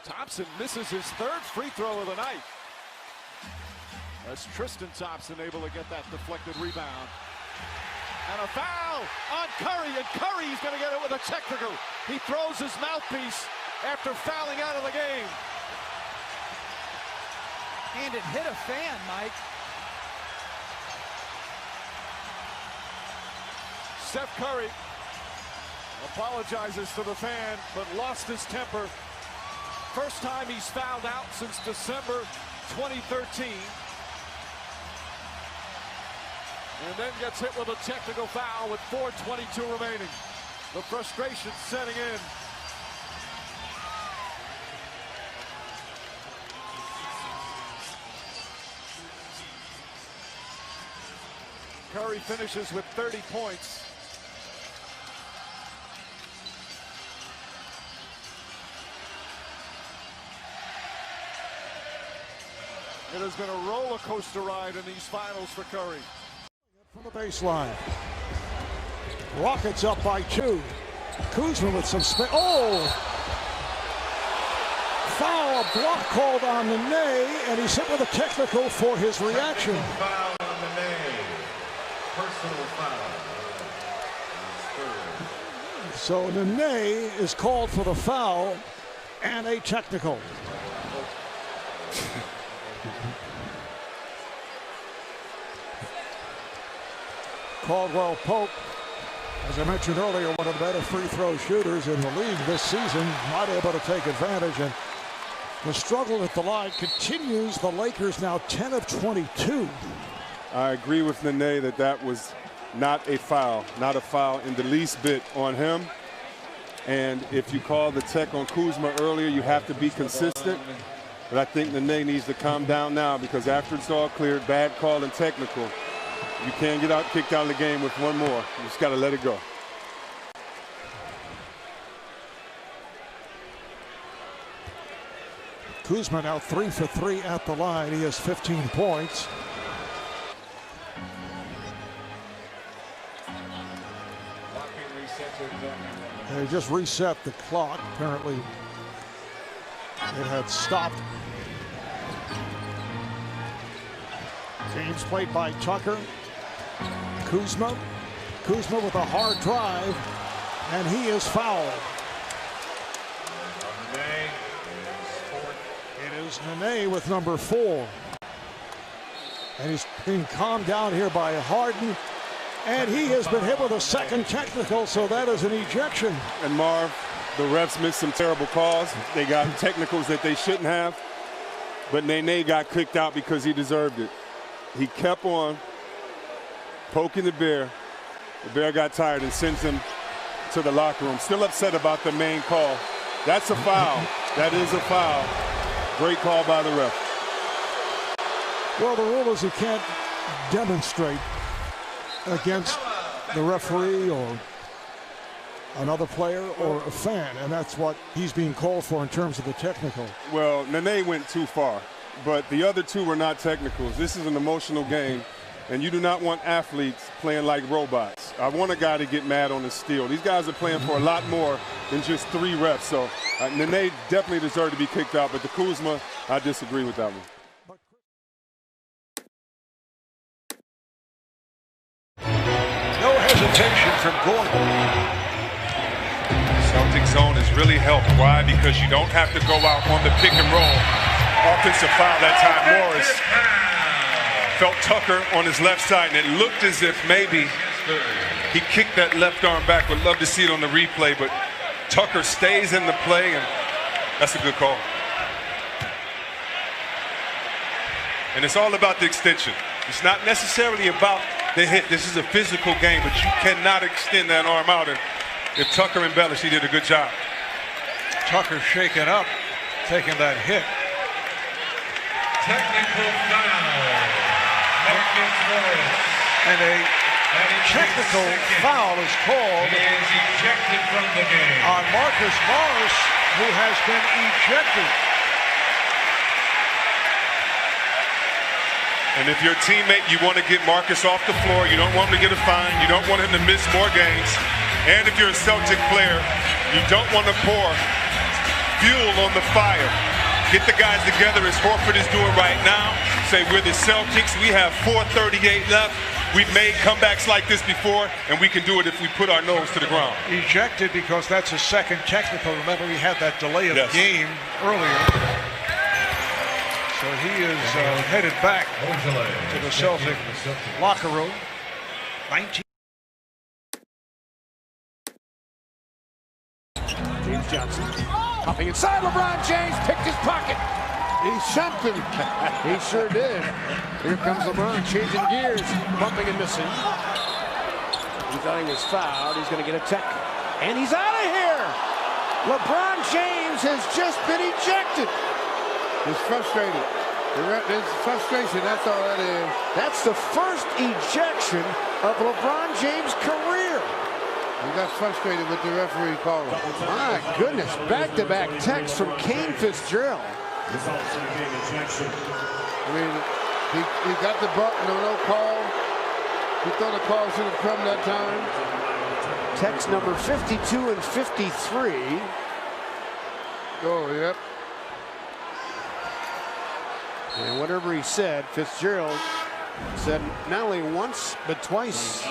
Thompson misses his third free throw of the night. As Tristan Thompson able to get that deflected rebound. And a foul on Curry, and Curry's going to get it with a technical. He throws his mouthpiece after fouling out of the game. And it hit a fan, Mike. Steph Curry apologizes to the fan, but lost his temper. First time he's fouled out since December 2013. And then gets hit with a technical foul with 4:22 remaining. The frustration setting in. Curry finishes with 30 points. It has been a roller coaster ride in these finals for Curry. From the baseline. Rockets up by 2. Kuzma with some space. Oh! Foul, block called on Nene, and he's hit with a technical for his reaction. Foul on Nene. Personal foul. So Nene is called for the foul and a technical. Caldwell Pope, as I mentioned earlier, one of the better free throw shooters in the league this season, not able to take advantage, and the struggle at the line continues. The Lakers now 10 of 22. I agree with Nene that that was not a foul in the least bit on him. And if you call the tech on Kuzma earlier, you have to be consistent. But I think Nene needs to calm down now, because after it's all cleared, bad call and technical, you can't get kicked out of the game with one more. You just got to let it go. Kuzma now 3 for 3 at the line. He has 15 points. They just reset the clock. Apparently it had stopped. Games played by Tucker. Kuzma with a hard drive, and he is fouled. It is Nene with number 4. And he's being calmed down here by Harden, and he has been hit with a second technical, so that is an ejection. And Marv, the refs missed some terrible calls. They got technicals that they shouldn't have, but Nene got kicked out because he deserved it. He kept on poking the bear. The bear got tired and sends him to the locker room. Still upset about the main call. That's a foul. That is a foul. Great call by the ref. Well, the rule is you can't demonstrate against the referee or another player or a fan, and that's what he's being called for in terms of the technical. Well, Nene went too far, but the other two were not technicals. This is an emotional game, and you do not want athletes playing like robots. I want a guy to get mad on the steal. These guys are playing for a lot more than just 3 reps, so Nene definitely deserved to be kicked out, but the Kuzma, I disagree with that one. No hesitation from Gordon. Celtic zone has really helped. Why? Because you don't have to go out on the pick and roll. Offensive foul that time. Morris felt Tucker on his left side, and it looked as if maybe he kicked that left arm back. Would love to see it on the replay, but Tucker stays in the play, and that's a good call. And it's all about the extension. It's not necessarily about the hit. This is a physical game, but you cannot extend that arm out. And if Tucker embellished, he did a good job. Tucker shaken up, taking that hit. Technical foul. And a technical foul is called He is ejected from the game. on Marcus Morris, who has been ejected. And if you're a teammate, you want to get Marcus off the floor. You don't want him to get a fine. You don't want him to miss more games. And if you're a Celtic player, you don't want to pour fuel on the fire. Get the guys together as Horford is doing right now. Say we're the Celtics. We have 4:38 left. We've made comebacks like this before, and we can do it if we put our nose to the ground. Ejected because that's his second technical. Remember, he had that delay of game earlier. So he is headed back to the Celtic locker room. 19. James Johnson hopping inside. LeBron James picked his pocket. He shunned him. He sure did. Here comes LeBron changing gears, bumping and missing. He thought he was fouled. He's going to get a tech. And he's out of here. LeBron James has just been ejected. He's frustrated. There's frustration, that's all that is. That's the first ejection of LeBron James' career. He got frustrated with the referee calling. My goodness, back-to-back text from Kane Fitzgerald. I mean, he got the button, no call. He thought the call should have come that time. Text number 52 and 53. Oh, yep. And whatever he said, Fitzgerald said not only once, but twice.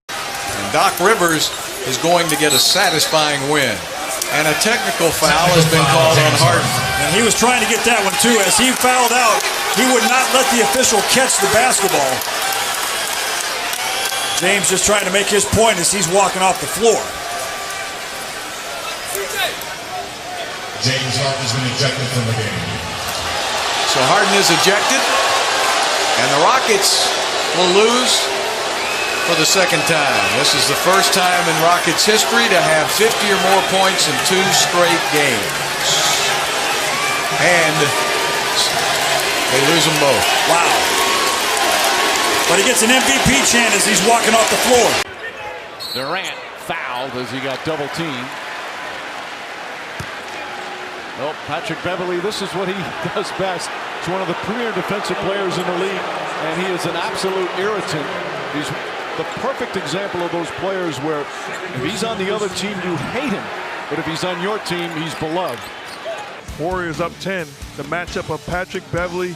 And Doc Rivers is going to get a satisfying win. And a technical foul has been called on Harden. And he was trying to get that one too. As he fouled out, he would not let the official catch the basketball. James just trying to make his point as he's walking off the floor. James Harden has been ejected from the game. So Harden is ejected, and the Rockets will lose for the second time. This is the first time in Rockets history to have 50 or more points in 2 straight games. And they lose them both. Wow. But he gets an MVP chant as he's walking off the floor. Durant fouled as he got double teamed. Well, Patrick Beverley, this is what he does best. He's one of the premier defensive players in the league, and he is an absolute irritant. He's the perfect example of those players where if he's on the other team, you hate him. But if he's on your team, he's beloved. Warriors up 10. The matchup of Patrick Beverley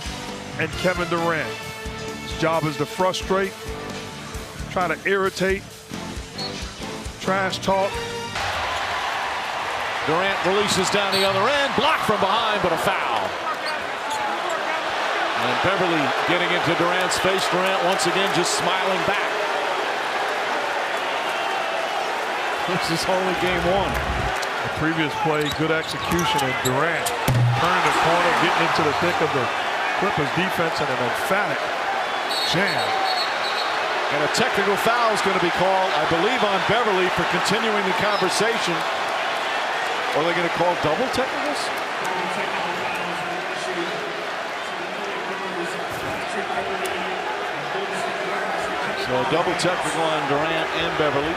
and Kevin Durant. His job is to frustrate, try to irritate, trash talk. Durant releases down the other end, blocked from behind, but a foul. And Beverley getting into Durant's face. Durant once again just smiling back. This is only game 1. The previous play, good execution, and Durant turning the corner, getting into the thick of the Clippers defense, and an emphatic jam. And a technical foul is going to be called, I believe, on Beverley for continuing the conversation. Or are they going to call double technicals? So a double technical on Durant and Beverley.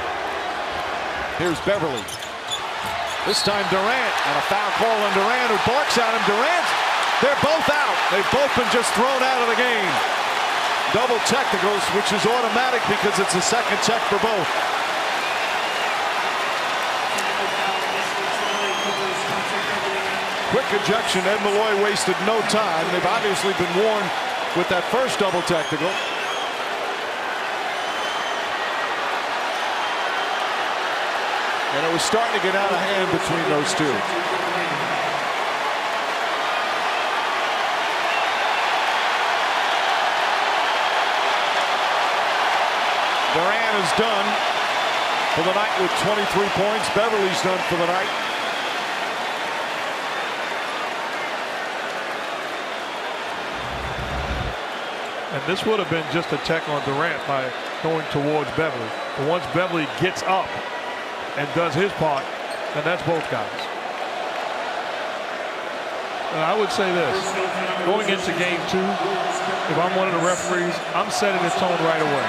Here's Beverley. This time Durant, and a foul call on Durant, who barks at him. Durant, they're both out. They've both been just thrown out of the game. Double technicals, which is automatic because it's a second check for both. Quick ejection. Ed Malloy wasted no time. They've obviously been warned with that first double technical. And it was starting to get out of hand between those two. Durant is done for the night with 23 points. Beverly's done for the night. And this would have been just a tech on Durant by going towards Beverley. But once Beverley gets up and does his part, then that's both guys. And I would say this, going into game 2, if I'm one of the referees, I'm setting the tone right away.